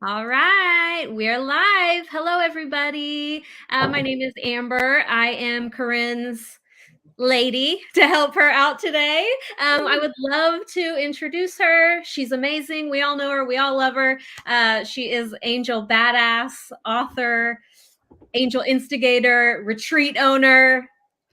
All right, we're live. Hello, everybody. My name is Amber. I am Corinne's lady to help her out today. I would love to introduce her. She's amazing. We all know her. We all love her. She is Angel Badass, author, Angel Instigator, retreat owner,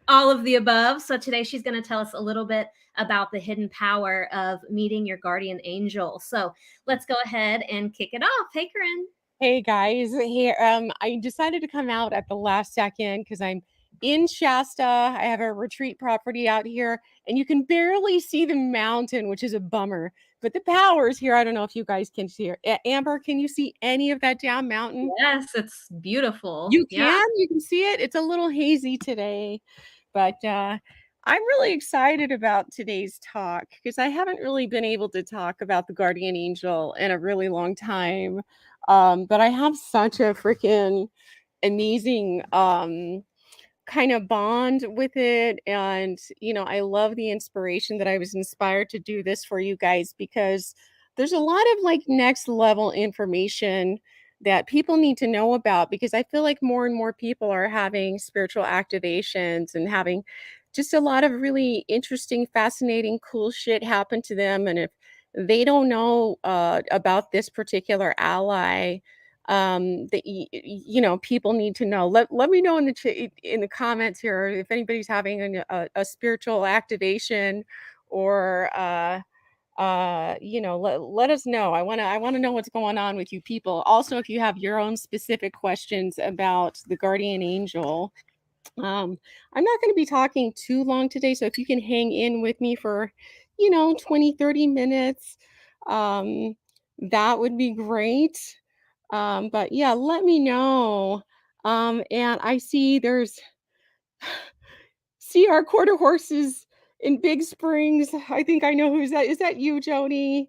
all of the above. So today she's going to tell us a little bit about the hidden power of meeting your guardian angel. So let's go ahead and kick it off. Hey, Corinne. Hey guys, here I decided to come out at the last second because I'm in Shasta. I have a retreat property out here, and you can barely see the mountain, which is a bummer. But the power is here. I don't know if you guys can see it. Amber, can you see any of that down mountain? Yes, it's beautiful. You Yeah. can. You can see it. It's a little hazy today, but I'm really excited about today's talk because I haven't really been able to talk about the guardian angel in a really long time. But I have such a freaking amazing kind of bond with it. And, I love the inspiration that I was inspired to do this for you guys because there's a lot of like next level information that people need to know about because I feel like more and more people are having spiritual activations and having just a lot of really interesting, fascinating, cool shit happen to them. And if they don't know about this particular ally, that people need to know. Let me know in in the comments here if anybody's having a spiritual activation, or let us know. I want to know what's going on with you people. Also, if you have your own specific questions about the guardian angel, I'm not going to be talking too long today, so if you can hang in with me for 20-30 minutes, um that would be great. But yeah, let me know. And I see our quarter horses in Big Springs. I think I know who's that. Is that you, Jody?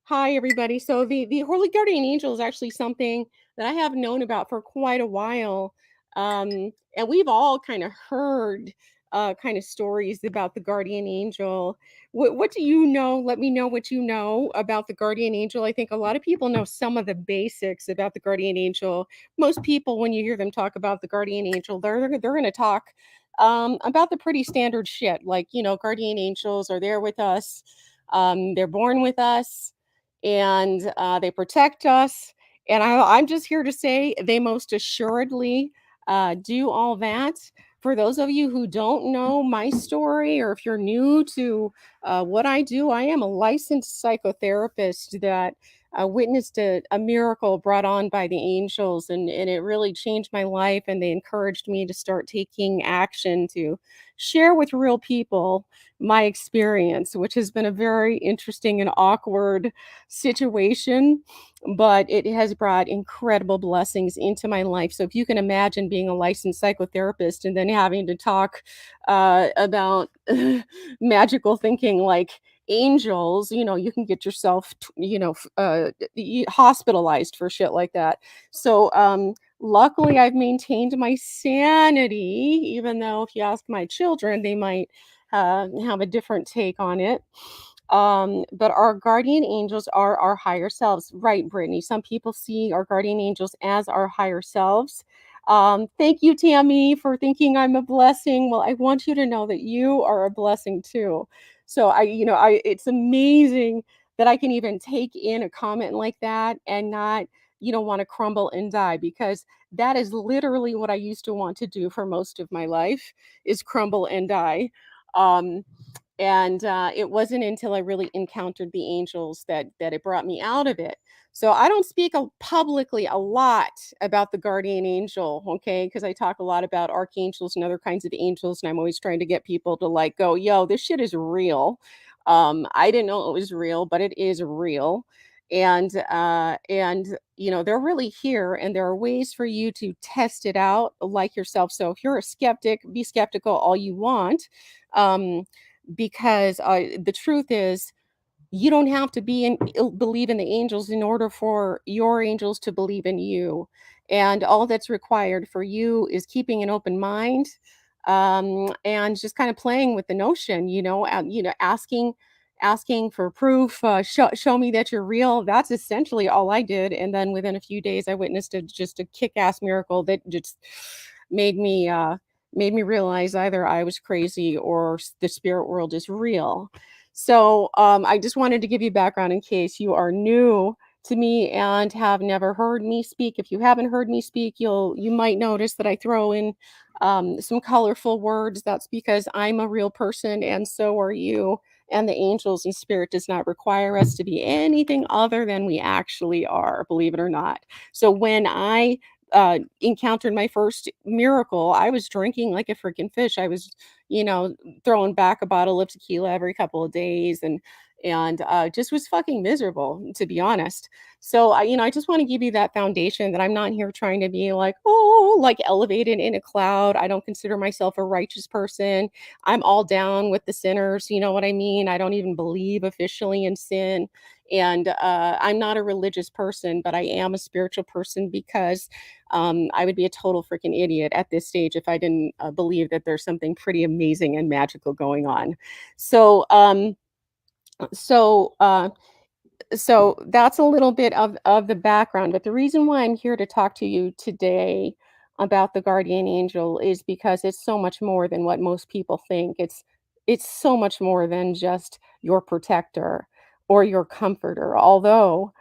Hi, everybody. So the Holy Guardian Angel is actually something that I have known about for quite a while. And we've all kind of heard kind of stories about the guardian angel. What do you know? Let me know what you know about the guardian angel. I think a lot of people know some of the basics about the guardian angel. Most people, when you hear them talk about the guardian angel, they're going to talk about the pretty standard shit. Like, guardian angels are there with us. They're born with us, and they protect us. And I'm just here to say they most assuredly do all that. For those of you who don't know my story, or if you're new to what I do, I am a licensed psychotherapist that witnessed a miracle brought on by the angels, and it really changed my life. And they encouraged me to start taking action to share with real people my experience, which has been a very interesting and awkward situation, but it has brought incredible blessings into my life. So if you can imagine being a licensed psychotherapist and then having to talk about magical thinking like angels, you can get yourself, hospitalized for shit like that. So, luckily, I've maintained my sanity, even though if you ask my children, they might have a different take on it. But our guardian angels are our higher selves, right, Brittany? Some people see our guardian angels as our higher selves. Thank you, Tammy, for thinking I'm a blessing. Well, I want you to know that you are a blessing too. So it's amazing that I can even take in a comment like that and not, want to crumble and die, because that is literally what I used to want to do for most of my life, is crumble and die. Um, and it wasn't until I really encountered the angels that it brought me out of it. So I don't speak publicly a lot about the guardian angel, okay? Because I talk a lot about archangels and other kinds of angels, and I'm always trying to get people to like go, yo, this shit is real. I didn't know it was real, but it is real. And they're really here, and there are ways for you to test it out like yourself. So if you're a skeptic, be skeptical all you want. Because the truth is, you don't have to believe in the angels in order for your angels to believe in you. And all that's required for you is keeping an open mind, and just kind of playing with the notion, asking asking for proof, show me that you're real. That's essentially all I did. And then within a few days, I witnessed just a kick-ass miracle that just made me made me realize either I was crazy or the spirit world is real. So I just wanted to give you background in case you are new to me and have never heard me speak. If you haven't heard me speak, you might notice that I throw in some colorful words. That's because I'm a real person, and so are you. And the angels and spirit does not require us to be anything other than we actually are, believe it or not. So when I encountered my first miracle, I was drinking like a freaking fish. I was, throwing back a bottle of tequila every couple of days, and just was fucking miserable, to be honest. So I just want to give you that foundation that I'm not here trying to be like, oh, like elevated in a cloud. I don't consider myself a righteous person. I'm all down with the sinners. You know what I mean? I don't even believe officially in sin. And I'm not a religious person, but I am a spiritual person because I would be a total freaking idiot at this stage if I didn't believe that there's something pretty amazing and magical going on. So, so so that's a little bit of the background, but the reason why I'm here to talk to you today about the guardian angel is because it's so much more than what most people think. It's so much more than just your protector or your comforter, although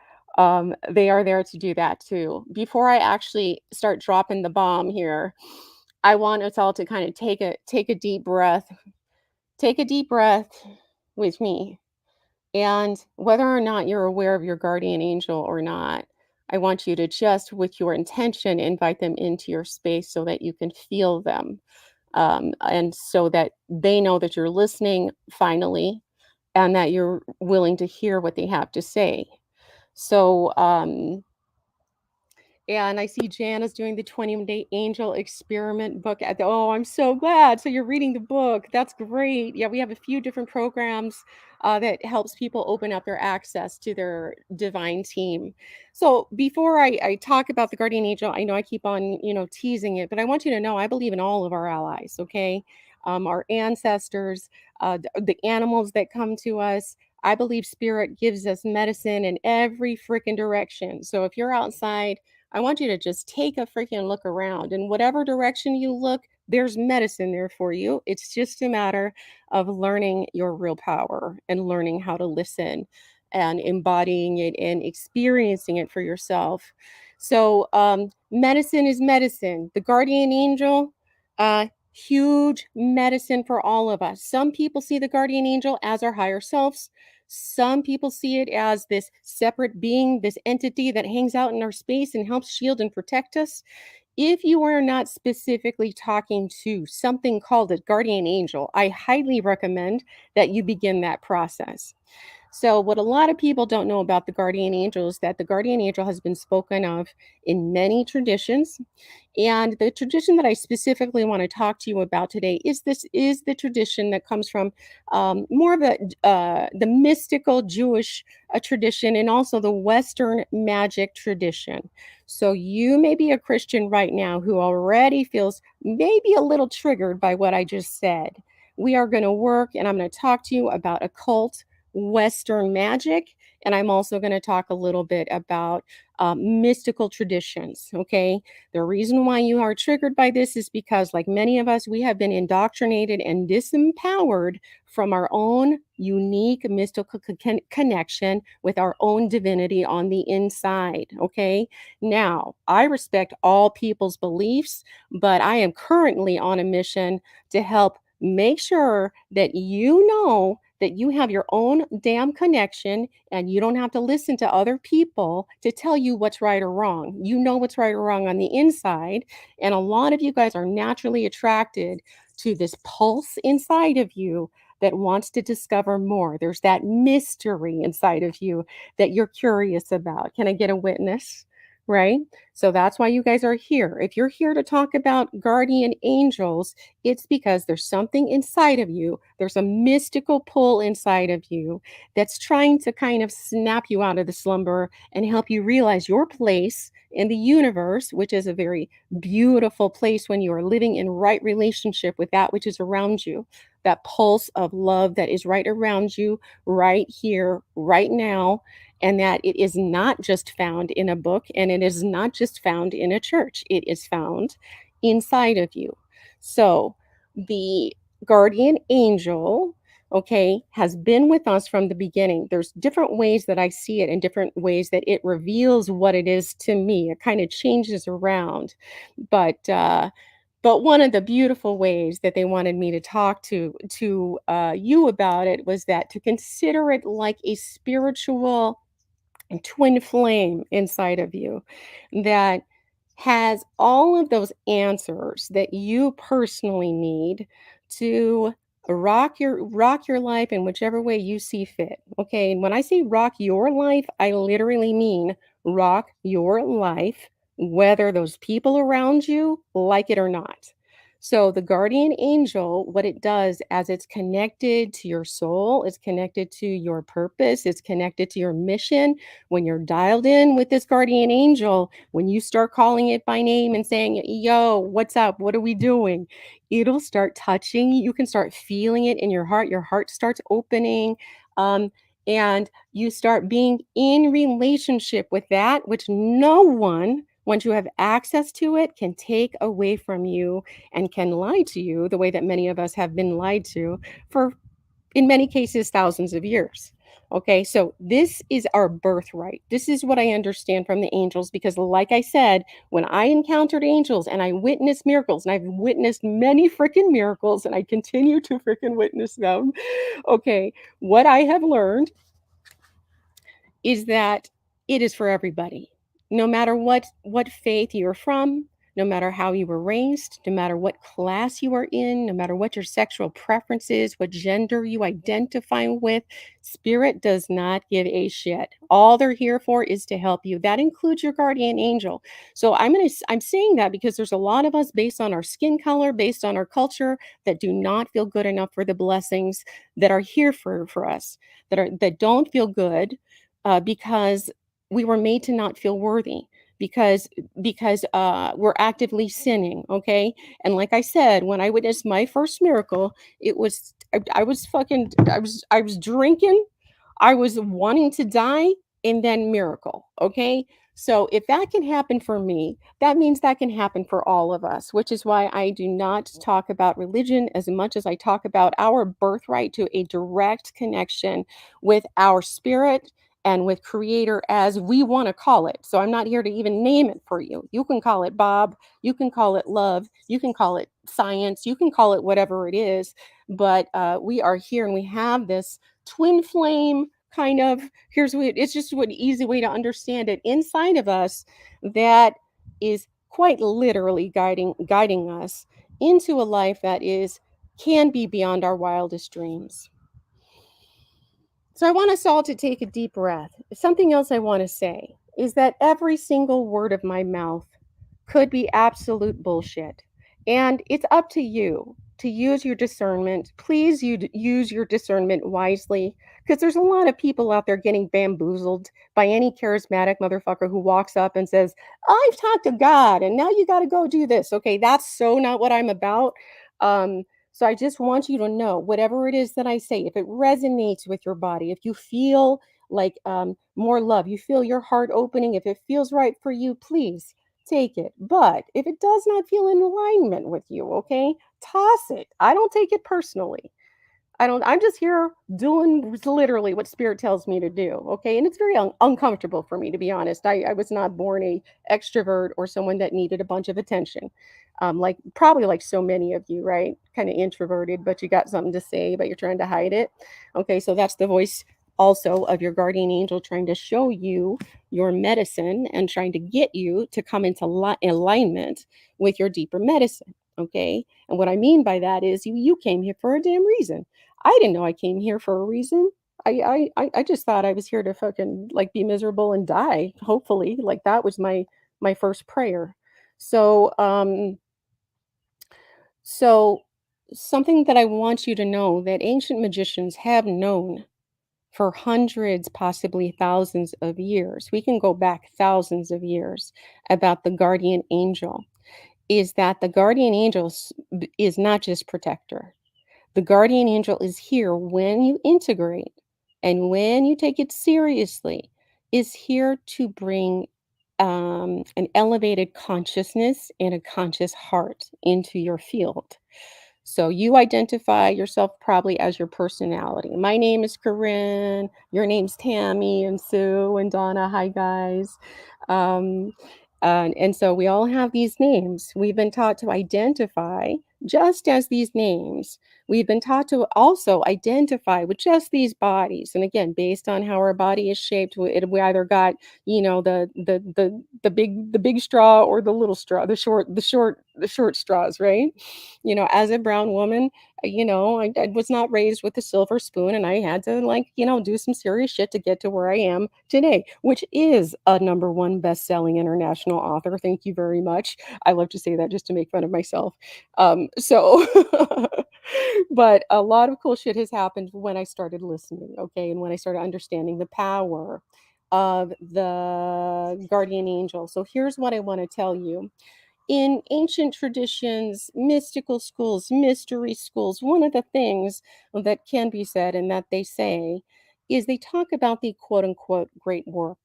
they are there to do that too. Before I actually start dropping the bomb here, I want us all to kind of take a deep breath. Take a deep breath with me, and whether or not you're aware of your guardian angel or not, I want you to just, with your intention, invite them into your space so that you can feel them. And so that they know that you're listening finally and that you're willing to hear what they have to say. So, and I see Jan is doing the 20-day angel experiment book. Oh, I'm so glad. So you're reading the book. That's great. Yeah, we have a few different programs that helps people open up their access to their divine team. So before I talk about the guardian angel, I know I keep on, teasing it, but I want you to know I believe in all of our allies, okay? Our ancestors, the animals that come to us. I believe spirit gives us medicine in every freaking direction. So if you're outside, I want you to just take a freaking look around. In whatever direction you look, there's medicine there for you. It's just a matter of learning your real power and learning how to listen and embodying it and experiencing it for yourself. So, medicine is medicine. The guardian angel, huge medicine for all of us. Some people see the guardian angel as our higher selves. Some people see it as this separate being, this entity that hangs out in our space and helps shield and protect us. If you are not specifically talking to something called a guardian angel, I highly recommend that you begin that process. So, what a lot of people don't know about the guardian angel is that the guardian angel has been spoken of in many traditions. And the tradition that I specifically want to talk to you about today is the tradition that comes from more of the mystical Jewish tradition and also the Western magic tradition. So you may be a Christian right now who already feels maybe a little triggered by what I just said. We are going to work, and I'm going to talk to you about occult Western magic, and I'm also going to talk a little bit about mystical traditions. Okay, the reason why you are triggered by this is because, like many of us, we have been indoctrinated and disempowered from our own unique mystical connection with our own divinity on the inside. Okay, now I respect all people's beliefs, but I am currently on a mission to help make sure that you know that you have your own damn connection and you don't have to listen to other people to tell you what's right or wrong. You know what's right or wrong on the inside. And a lot of you guys are naturally attracted to this pulse inside of you that wants to discover more. There's that mystery inside of you that you're curious about. Can I get a witness? right? So that's why you guys are here. If you're here to talk about guardian angels, it's because there's something inside of you. There's a mystical pull inside of you that's trying to kind of snap you out of the slumber and help you realize your place in the universe, which is a very beautiful place when you are living in right relationship with that which is around you. That pulse of love that is right around you, right here, right now, and that it is not just found in a book and it is not just found in a church. It is found inside of you. So the guardian angel, okay, has been with us from the beginning. There's different ways that I see it and different ways that it reveals what it is to me. It kind of changes around. But but one of the beautiful ways that they wanted me to talk to you about it was that to consider it like a spiritual twin flame inside of you that has all of those answers that you personally need to rock your life in whichever way you see fit. Okay, and when I say rock your life, I literally mean rock your life whether those people around you like it or not. So the guardian angel, what it does as it's connected to your soul, it's connected to your purpose, it's connected to your mission. When you're dialed in with this guardian angel, when you start calling it by name and saying, yo, what's up? What are we doing? It'll start touching. You can start feeling it in your heart. Your heart starts opening. Um, and you start being in relationship with that which no one, once you have access to it, can take away from you and can lie to you the way that many of us have been lied to for, in many cases, thousands of years. Okay, so this is our birthright. This is what I understand from the angels because, like I said, when I encountered angels and I witnessed miracles, and I've witnessed many freaking miracles and I continue to freaking witness them. Okay, what I have learned is that it is for everybody. No matter what faith you're from, no matter how you were raised, no matter what class you are in, no matter what your sexual preference is, what gender you identify with, spirit does not give a shit. All they're here for is to help you. That includes your guardian angel. So I'm saying that because there's a lot of us based on our skin color, based on our culture that do not feel good enough for the blessings that are here for us, that don't feel good because we were made to not feel worthy because we're actively sinning. Okay, and like I said, when I witnessed my first miracle, it was I was fucking I was drinking, I was wanting to die, and then miracle. Okay, so if that can happen for me, that means that can happen for all of us, which is why I do not talk about religion as much as I talk about our birthright to a direct connection with our spirit and with creator as we want to call it. So I'm not here to even name it for you. You can call it Bob, you can call it love, you can call it science, you can call it whatever it is. But we are here and we have this twin flame kind of, here's what it's just an easy way to understand it inside of us that is quite literally guiding us into a life that is can be beyond our wildest dreams. So I want us all to take a deep breath. Something else I want to say is that every single word of my mouth could be absolute bullshit. And it's up to you to use your discernment. Please use your discernment wisely because there's a lot of people out there getting bamboozled by any charismatic motherfucker who walks up and says, I've talked to God and now you got to go do this. Okay, that's so not what I'm about. So I just want you to know whatever it is that I say, if it resonates with your body, if you feel like more love, you feel your heart opening, if it feels right for you, please take it. But if it does not feel in alignment with you, okay, toss it. I don't take it personally. I'm just here doing literally what spirit tells me to do. Okay. And it's very uncomfortable for me, to be honest. I was not born a extrovert or someone that needed a bunch of attention. Like probably like so many of you, right? Kind of introverted, but you got something to say, but you're trying to hide it. Okay. So that's the voice also of your guardian angel trying to show you your medicine and trying to get you to come into alignment with your deeper medicine. Okay. And what I mean by that is you came here for a damn reason. I didn't know I came here for a reason. I just thought I was here to fucking like be miserable and die. Hopefully, like that was my my first prayer. So, so something that I want you to know that ancient magicians have known for hundreds, possibly thousands of years. We can go back thousands of years about the guardian angel. Is that the guardian angel is not just protector. The guardian angel is here when you integrate and when you take it seriously, is here to bring an elevated consciousness and a conscious heart into your field. So you identify yourself probably as your personality. My name is Corinne. Your name's Tammy and Sue and Donna. Hi, guys. Um, and so we all have these names. We've been taught to identify just as these names. We've been taught to also identify with just these bodies. And again, based on how our body is shaped, we either got, the big straw or the little straw, the short straws, right? As a brown woman, I was not raised with a silver spoon, and I had to, like, do some serious shit to get to where I am today, which is a number one best-selling international author. Thank you very much. I love to say that just to make fun of myself. So, but a lot of cool shit has happened when I started listening, okay, and when I started understanding the power of the guardian angel. So here's what I want to tell you. In ancient traditions, mystical schools, mystery schools, one of the things that can be said and that they say is they talk about the quote unquote great work.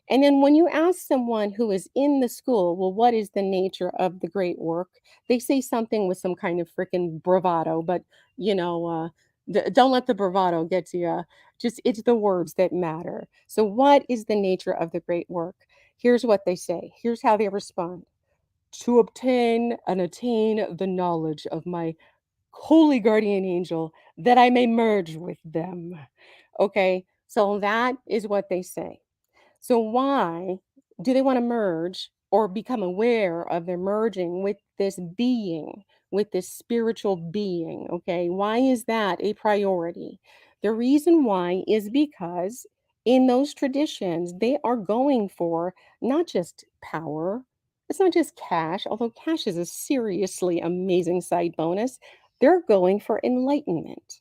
And then when you ask someone who is in the school, well, what is the nature of the great work? They say something with some kind of freaking bravado, but don't let the bravado get to you. Just it's the words that matter. So, what is the nature of the great work? Here's what they say. Here's how they respond: to obtain and attain the knowledge of my holy guardian angel, that I may merge with them. Okay, so that is what they say. So, why do they want to merge or become aware of their merging with this being, with this spiritual being? Okay, why is that a priority? The reason why is because in those traditions, they are going for not just power, it's not just cash, although cash is a seriously amazing side bonus. They're going for enlightenment.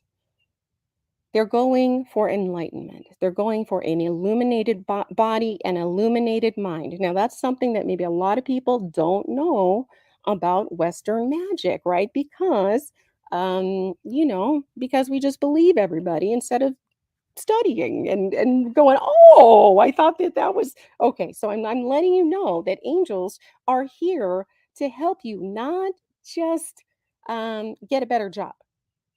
They're going for enlightenment. They're going for an illuminated body and illuminated mind. Now, that's something that maybe a lot of people don't know about Western magic, right? Because we just believe everybody instead of studying and going, oh, I thought that was okay. So I'm letting you know that angels are here to help you, not just get a better job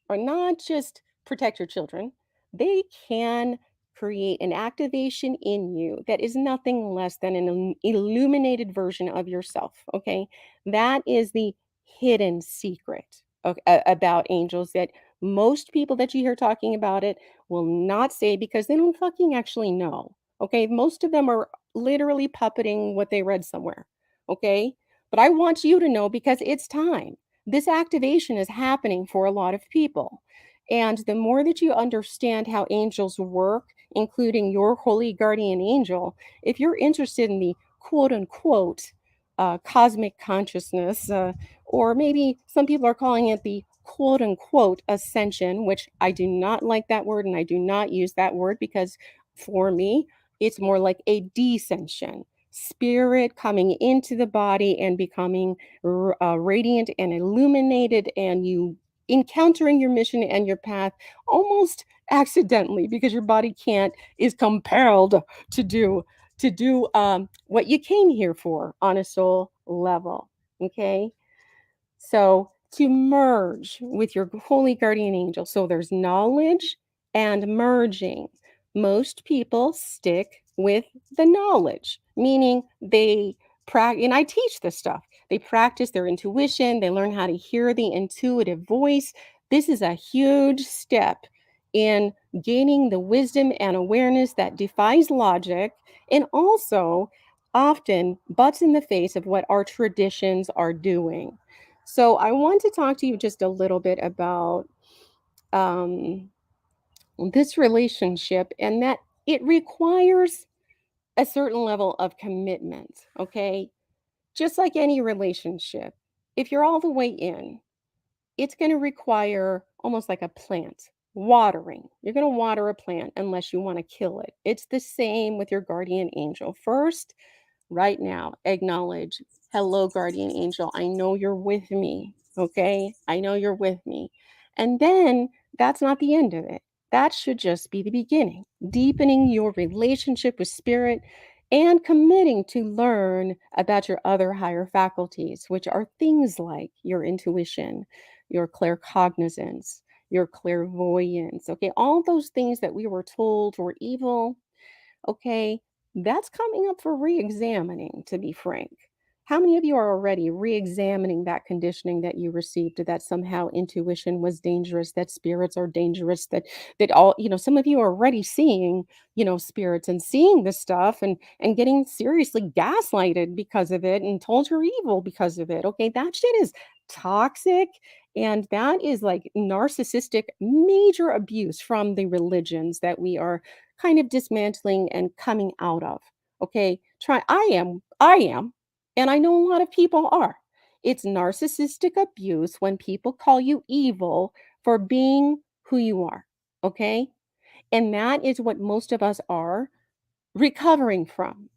or not just protect your children. They can create an activation in you that is nothing less than an illuminated version of yourself. Okay. That is the hidden secret about angels that most people that you hear talking about it will not say because they don't fucking actually know. Okay. Most of them are literally puppeting what they read somewhere. Okay. But I want you to know because it's time. This activation is happening for a lot of people. And the more that you understand how angels work, including your holy guardian angel, if you're interested in the quote unquote cosmic consciousness, or maybe some people are calling it the quote unquote ascension, which I do not like that word and I do not use that word because for me, it's more like a descension. Spirit coming into the body and becoming radiant and illuminated, and you encountering your mission and your path almost accidentally because your body can't is compelled to do what you came here for on a soul level. Okay, so to merge with your holy guardian angel. So there's knowledge and merging. Most people stick with the knowledge, meaning they practice, and I teach this stuff. They practice their intuition, they learn how to hear the intuitive voice. This is a huge step in gaining the wisdom and awareness that defies logic and also often butts in the face of what our traditions are doing. So I want to talk to you just a little bit about um, this relationship and that it requires a certain level of commitment, okay? Just like any relationship, if you're all the way in, it's going to require almost like a plant watering. You're going to water a plant unless you want to kill it. It's the same with your guardian angel. First, right now, acknowledge, hello, guardian angel. I know you're with me. Okay. I know you're with me. And then that's not the end of it. That should just be the beginning, deepening your relationship with spirit and committing to learn about your other higher faculties, which are things like your intuition, your claircognizance, your clairvoyance. Okay. All those things that we were told were evil. Okay, that's coming up for re-examining, to be frank. How many of you are already re-examining that conditioning that you received, that somehow intuition was dangerous, that spirits are dangerous, that all, some of you are already seeing, spirits and seeing this stuff and getting seriously gaslighted because of it and told you're evil because of it. Okay, that shit is toxic, and that is like narcissistic major abuse from the religions that we are kind of dismantling and coming out of. Okay. I am, and I know a lot of people are. It's narcissistic abuse when people call you evil for being who you are. Okay. And that is what most of us are recovering from.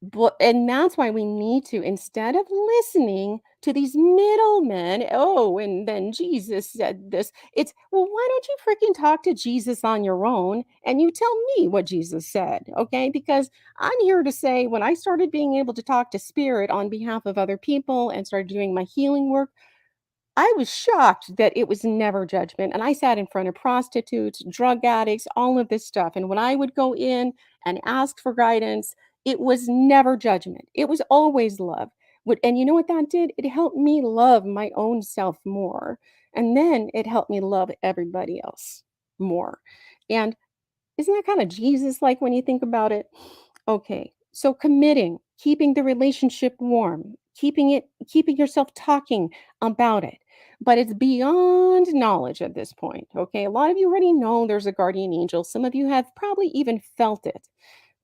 But and that's why we need to, instead of listening to these middlemen, oh, and then Jesus said this. It's, well, why don't you freaking talk to Jesus on your own and you tell me what Jesus said? Okay? Because I'm here to say, when I started being able to talk to spirit on behalf of other people and started doing my healing work, I was shocked that it was never judgment. And I sat in front of prostitutes, drug addicts, all of this stuff. And when I would go in and ask for guidance, it was never judgment. It was always love. And you know what that did? It helped me love my own self more. And then it helped me love everybody else more. And isn't that kind of Jesus like when you think about it? Okay. So committing, keeping the relationship warm, keeping yourself talking about it. But it's beyond knowledge at this point. Okay. A lot of you already know there's a guardian angel. Some of you have probably even felt it.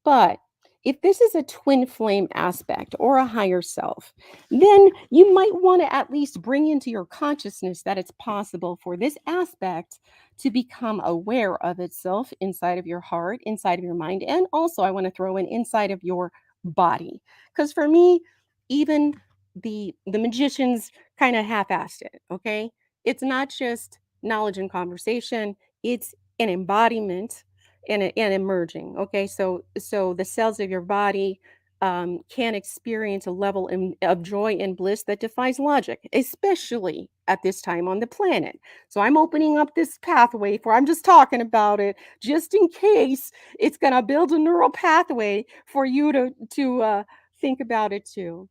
But if this is a twin flame aspect or a higher self, then you might want to at least bring into your consciousness that it's possible for this aspect to become aware of itself inside of your heart, inside of your mind, and also I want to throw in inside of your body. Because for me, even the magicians kind of half-assed it. Okay, it's not just knowledge and conversation; it's an embodiment and emerging. Okay, so the cells of your body can experience a level of joy and bliss that defies logic, especially at this time on the planet. So I'm opening up this pathway for, I'm just talking about it just in case it's going to build a neural pathway for you to think about it too.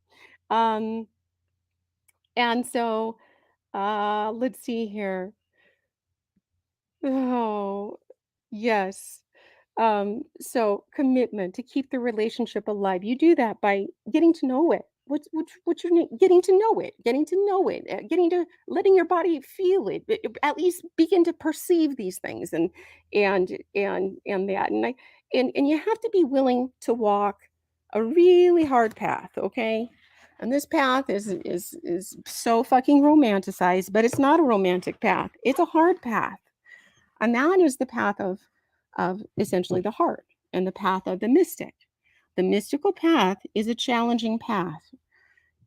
Um, and so let's see here. Oh, yes. So commitment to keep the relationship alive. You do that by getting to know it. What's your name? Getting to know it, getting to letting your body feel it, at least begin to perceive these things and that. And you have to be willing to walk a really hard path, okay? And this path is so fucking romanticized, but it's not a romantic path. It's a hard path. And that is the path of essentially the heart and the path of the mystic. The mystical path is a challenging path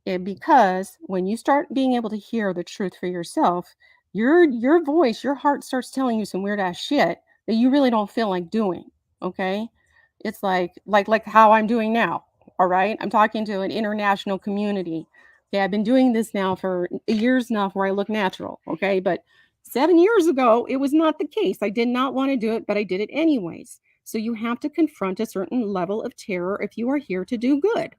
because when you start being able to hear the truth for yourself, your voice, your heart starts telling you some weird ass shit that you really don't feel like doing. Okay, it's like how I'm doing now. All right, I'm talking to an international community. Okay, I've been doing this now for years now, where I look natural. Okay, but 7 years ago, it was not the case. I did not want to do it, but I did it anyways. So you have to confront a certain level of terror if you are here to do good.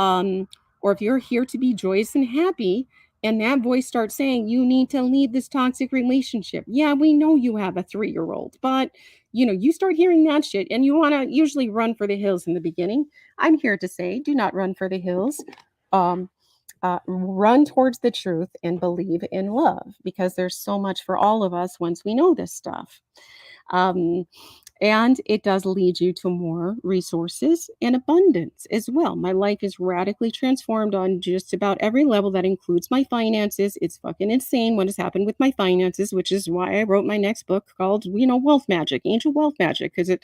Um, or if you're here to be joyous and happy, and that voice starts saying you need to leave this toxic relationship. Yeah, we know you have a 3-year-old, but you start hearing that shit and you want to usually run for the hills in the beginning. I'm here to say, do not run for the hills. Um, run towards the truth and believe in love, because there's so much for all of us once we know this stuff. Um, And it does lead you to more resources and abundance as well. My life is radically transformed on just about every level. That includes my finances. It's fucking insane what has happened with my finances, which is why I wrote my next book called, Wealth Magic, Angel Wealth Magic, because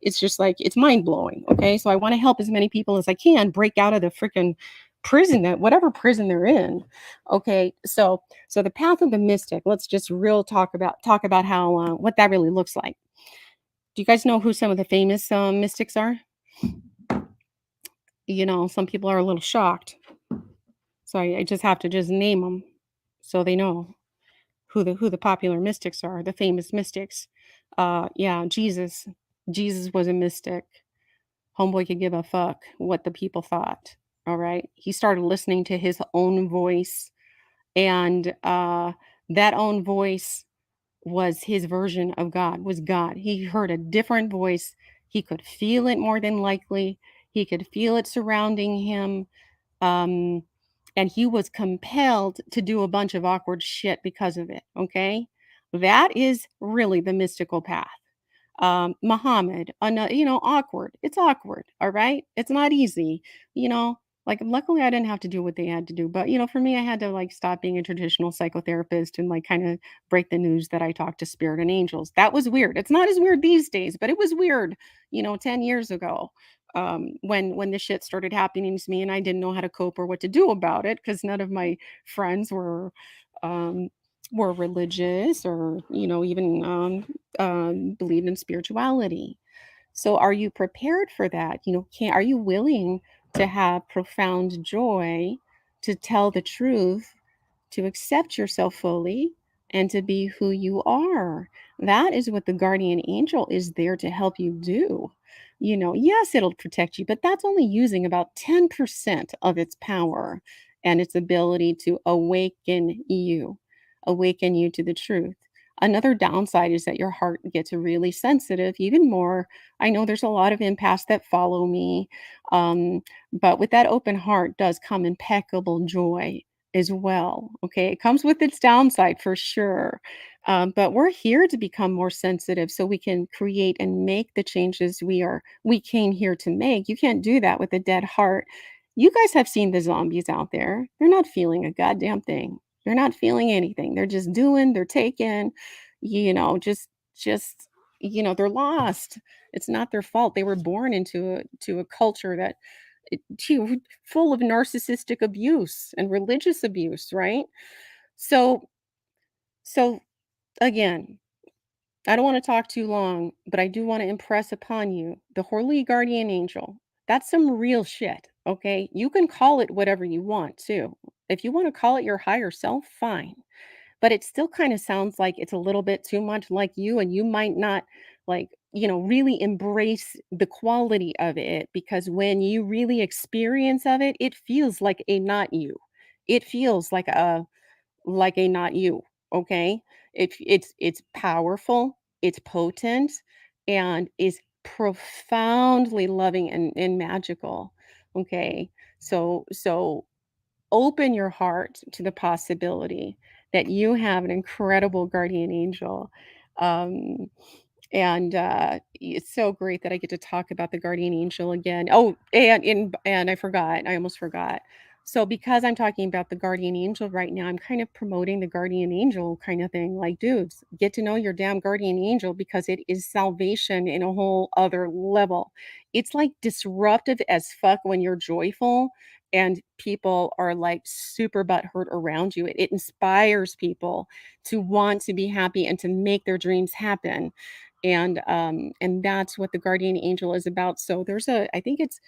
it's just like it's mind blowing. Okay. So I want to help as many people as I can break out of the freaking prison, that whatever prison they're in. Okay. So the path of the mystic, let's just real talk about how what that really looks like. Do you guys know who some of the famous mystics are? Some people are a little shocked, so I just have to just name them so they know who the popular mystics are, the famous mystics. Yeah, Jesus. Jesus was a mystic. Homeboy could give a fuck what the people thought. All right, he started listening to his own voice, and that own voice was his version of God, was God. He heard a different voice. He could feel it more than likely. He could feel it surrounding him. Um, and he was compelled to do a bunch of awkward shit because of it. Okay. That is really the mystical path. Muhammad, awkward. It's awkward. All right. It's not easy, you know. Like, luckily, I didn't have to do what they had to do. But, for me, I had to like stop being a traditional psychotherapist and like kind of break the news that I talked to spirit and angels. That was weird. It's not as weird these days, but it was weird, 10 years ago. When the shit started happening to me and I didn't know how to cope or what to do about it because none of my friends um, were religious or even believed in spirituality. So are you prepared for that? Are you willing to have profound joy, to tell the truth, to accept yourself fully, and to be who you are? That is what the guardian angel is there to help you do. Yes, it'll protect you, but that's only using about 10% of its power and its ability to awaken you to the truth. Another downside is that your heart gets really sensitive, even more. I know there's a lot of empaths that follow me, but with that open heart does come impeccable joy as well. Okay, it comes with its downside for sure. But we're here to become more sensitive so we can create and make the changes we came here to make. You can't do that with a dead heart. You guys have seen the zombies out there. They're not feeling a goddamn thing. They're not feeling anything. They're just doing, they're taking, just they're lost. It's not their fault. They were born into a culture that full of narcissistic abuse and religious abuse, right? So so again, I don't want to talk too long, but I do want to impress upon you the Holy Guardian Angel. That's some real shit, okay? You can call it whatever you want too. If you want to call it your higher self, fine. But it still kind of sounds like it's a little bit too much like you, and you might not like, really embrace the quality of it because when you really experience of it, it feels like a not you. It feels like a not you, okay? It's powerful, it's potent, and is profoundly loving and magical, okay? So open your heart to the possibility that you have an incredible guardian angel. Um, and it's so great that I get to talk about the guardian angel again. Oh, and I forgot, I almost forgot. So because I'm talking about the guardian angel right now, I'm kind of promoting the guardian angel kind of thing. Like, dudes, get to know your damn guardian angel because it is salvation in a whole other level. It's like disruptive as fuck when you're joyful and people are like super butthurt around you. It inspires people to want to be happy and to make their dreams happen. And that's what the guardian angel is about. So I think it's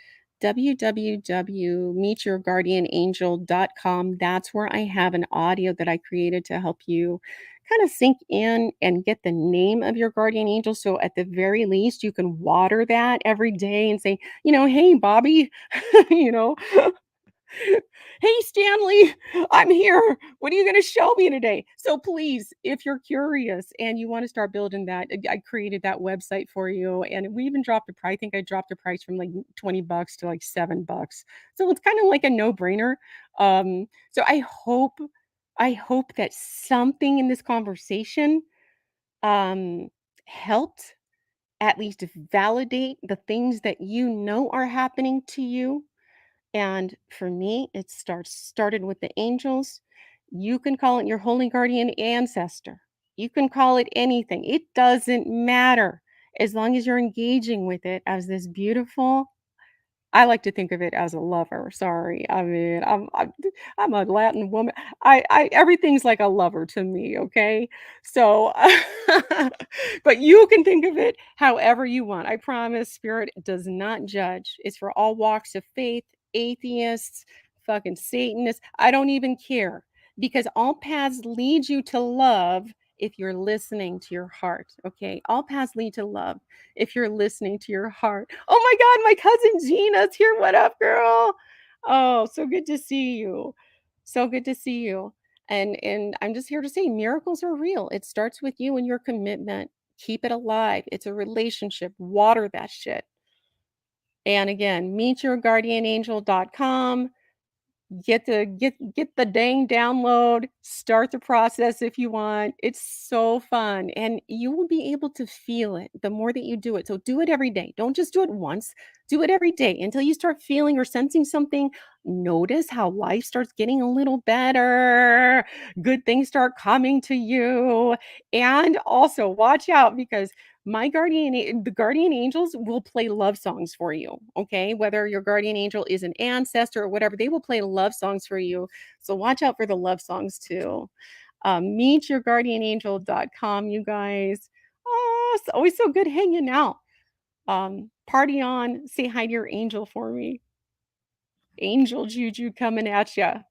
www.meetyourguardianangel.com. That's where I have an audio that I created to help you kind of sink in and get the name of your guardian angel. So at the very least, you can water that every day and say, hey, Bobby, you know, hey, Stanley, I'm here. What are you going to show me today? So please, if you're curious and you want to start building that, I created that website for you. And we even dropped a price. I think I dropped the price from like $20 to like $7. So it's kind of like a no-brainer. So I hope that something in this conversation um helped at least validate the things that you know are happening to you. And for me, it started with the angels. You can call it your holy guardian ancestor. You can call it anything. It doesn't matter as long as you're engaging with it as this beautiful, I like to think of it as a lover, sorry. I mean, I'm a Latin woman. I everything's like a lover to me, okay? So, but you can think of it however you want. I promise spirit does not judge. It's for all walks of faith, atheists, fucking Satanists. I don't even care because all paths lead you to love if you're listening to your heart, okay? All paths lead to love if you're listening to your heart. Oh my God, my cousin Gina's here. What up, girl? Oh, so good to see you. So good to see you. And I'm just here to say miracles are real. It starts with you and your commitment. Keep it alive. It's a relationship. Water that shit. And again, meetyourguardianangel.com. Get the dang download, start the process if you want. It's so fun, and you will be able to feel it the more that you do it. So do it every day. Don't just do it once. Do it every day until you start feeling or sensing something. Notice how life starts getting a little better. Good things start coming to you. And also watch out because the guardian angels will play love songs for you, okay? Whether your guardian angel is an ancestor or whatever, they will play love songs for you. So watch out for the love songs too. Meetyourguardianangel.com, you guys. Oh, it's always so good hanging out. Party on. Say hi to your angel for me. Angel juju coming at ya.